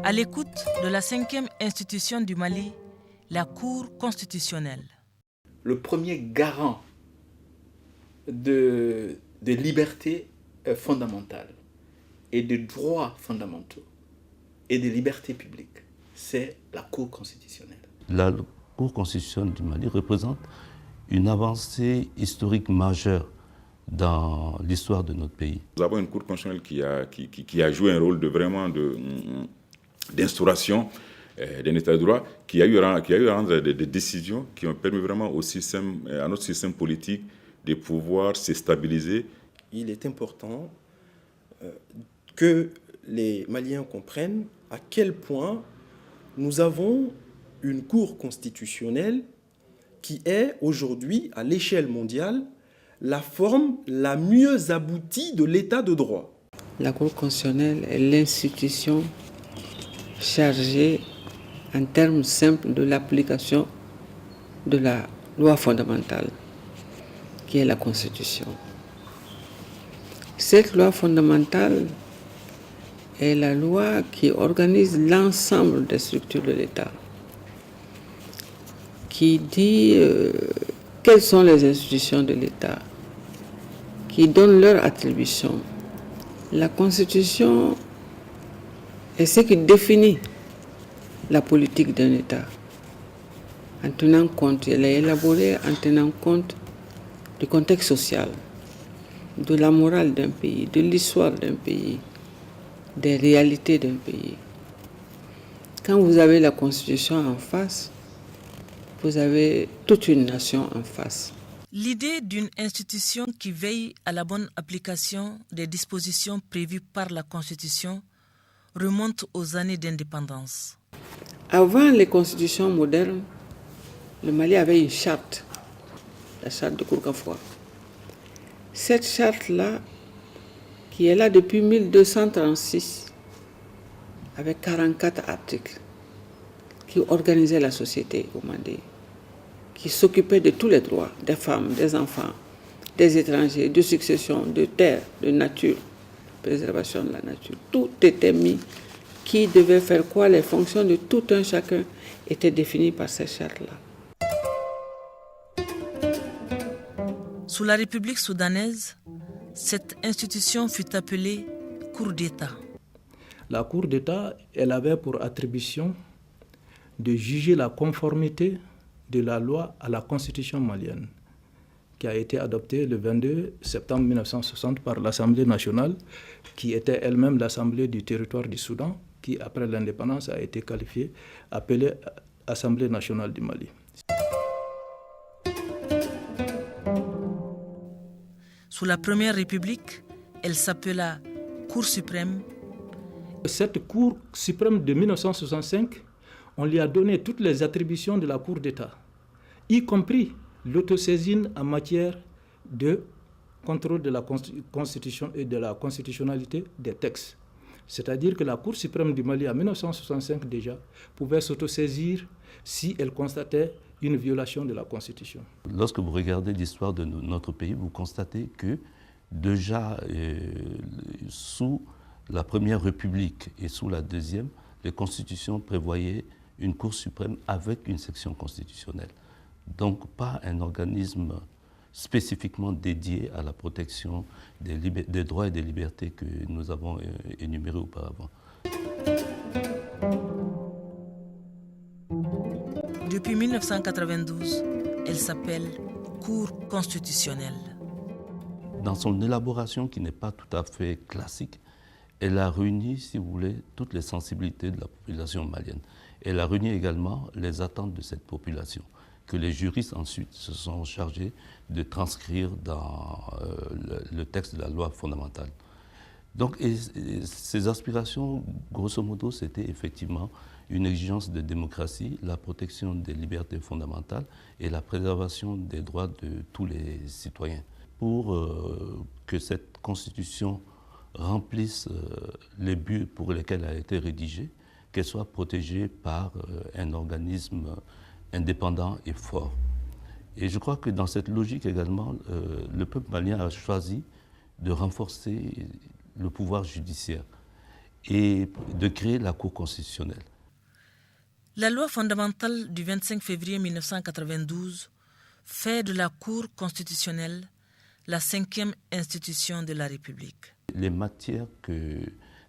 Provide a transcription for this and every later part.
À l'écoute de la 5e institution du Mali, la Cour constitutionnelle. Le premier garant de libertés fondamentales et de droits fondamentaux et de libertés publiques, c'est la Cour constitutionnelle. La Cour constitutionnelle du Mali représente une avancée historique majeure dans l'histoire de notre pays. Nous avons une Cour constitutionnelle qui a joué un rôle d'instauration d'un état de droit, qui a eu à rendre des décisions qui ont permis vraiment à notre système politique de pouvoir se stabiliser. Il est important que les Maliens comprennent à quel point nous avons une Cour constitutionnelle qui est aujourd'hui, à l'échelle mondiale, la forme la mieux aboutie de l'état de droit. La Cour constitutionnelle est l'institution chargée en termes simples de l'application de la loi fondamentale, qui est la Constitution. Cette loi fondamentale est la loi qui organise l'ensemble des structures de l'État, qui dit quelles sont les institutions de l'État, qui donne leurs attributions. La Constitution est ce qui définit la politique d'un État. En tenant compte, elle est élaborée en tenant compte du contexte social, de la morale d'un pays, de l'histoire d'un pays, des réalités d'un pays. Quand vous avez la Constitution en face, vous avez toute une nation en face. L'idée d'une institution qui veille à la bonne application des dispositions prévues par la Constitution remonte aux années d'indépendance. Avant les constitutions modernes, le Mali avait une charte, la charte de Kourkafoua. Cette charte-là, qui est là depuis 1236, avec 44 articles, qui organisait la société au Mali, qui s'occupait de tous les droits des femmes, des enfants, des étrangers, de succession, de terre, de nature, préservation de la nature. Tout était mis. Qui devait faire quoi, les fonctions de tout un chacun étaient définies par cette charte-là. Sous la République soudanaise, cette institution fut appelée Cour d'État. La Cour d'État, elle avait pour attribution de juger la conformité de la loi à la Constitution malienne, qui a été adoptée le 22 septembre 1960 par l'Assemblée nationale, qui était elle-même l'Assemblée du territoire du Soudan, qui, après l'indépendance, a été qualifiée, appelée Assemblée nationale du Mali. Sous la Première République, elle s'appela Cour suprême. Cette Cour suprême de 1965, on lui a donné toutes les attributions de la Cour d'État, y compris l'autosaisine en matière de contrôle de la Constitution et de la constitutionnalité des textes. C'est-à-dire que la Cour suprême du Mali, en 1965 déjà, pouvait s'autosaisir si elle constatait une violation de la Constitution. Lorsque vous regardez l'histoire de notre pays, vous constatez que déjà sous la Première République et sous la Deuxième, les constitutions prévoyaient une Cour suprême avec une section constitutionnelle. Donc pas un organisme spécifiquement dédié à la protection des droits et des libertés que nous avons énumérés auparavant. Depuis 1992, elle s'appelle Cour constitutionnelle. Dans son élaboration qui n'est pas tout à fait classique, elle a réuni, si vous voulez, toutes les sensibilités de la population malienne. Elle a réuni également les attentes de cette population, que les juristes ensuite se sont chargés de transcrire dans le texte de la loi fondamentale. Donc, ces aspirations, grosso modo, c'était effectivement une exigence de démocratie, la protection des libertés fondamentales et la préservation des droits de tous les citoyens. Pour que cette constitution remplisse les buts pour lesquels elle a été rédigée, qu'elle soit protégée par un organisme indépendant et fort. Et je crois que dans cette logique également, le peuple malien a choisi de renforcer le pouvoir judiciaire et de créer la Cour constitutionnelle. La loi fondamentale du 25 février 1992 fait de la Cour constitutionnelle la 5e institution de la République. Les matières que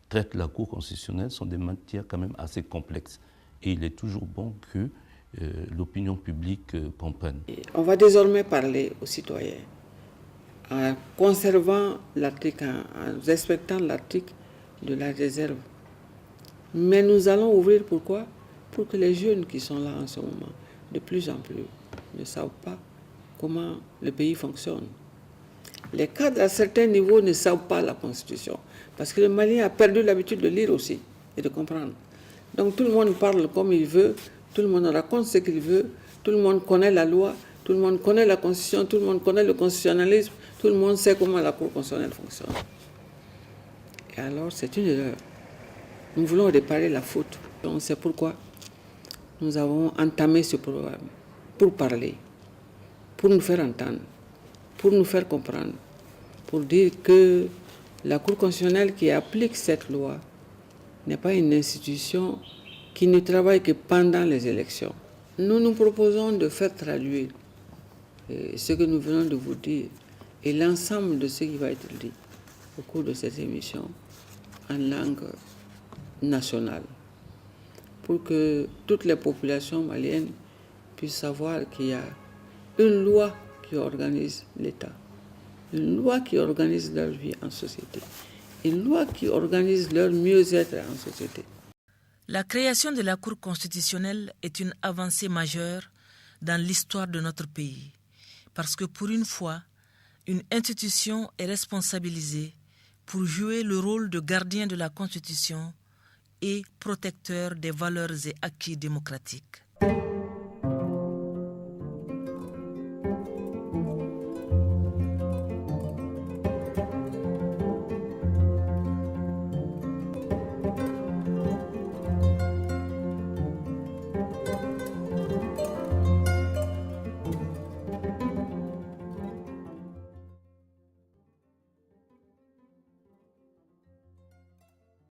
traite la Cour constitutionnelle sont des matières quand même assez complexes. Et il est toujours bon que l'opinion publique comprenne. On va désormais parler aux citoyens en conservant l'article, en respectant l'article de la réserve. Mais nous allons ouvrir pourquoi ? Pour que les jeunes qui sont là en ce moment, de plus en plus, ne savent pas comment le pays fonctionne. Les cadres à certains niveaux ne savent pas la Constitution, parce que le Malien a perdu l'habitude de lire aussi et de comprendre. Donc tout le monde parle comme il veut, tout le monde raconte ce qu'il veut, tout le monde connaît la loi, tout le monde connaît la Constitution, tout le monde connaît le constitutionnalisme, tout le monde sait comment la Cour constitutionnelle fonctionne. Et alors c'est une erreur. Nous voulons réparer la faute. Donc c'est pourquoi nous avons entamé ce programme pour parler, pour nous faire entendre, pour nous faire comprendre, pour dire que la Cour constitutionnelle qui applique cette loi n'est pas une institution qui ne travaille que pendant les élections. Nous nous proposons de faire traduire ce que nous venons de vous dire et l'ensemble de ce qui va être dit au cours de cette émission en langue nationale, pour que toutes les populations maliennes puissent savoir qu'il y a une loi qui organise l'État, une loi qui organise leur vie en société, une loi qui organise leur mieux-être en société. La création de la Cour constitutionnelle est une avancée majeure dans l'histoire de notre pays, parce que pour une fois, une institution est responsabilisée pour jouer le rôle de gardien de la Constitution et protecteur des valeurs et acquis démocratiques.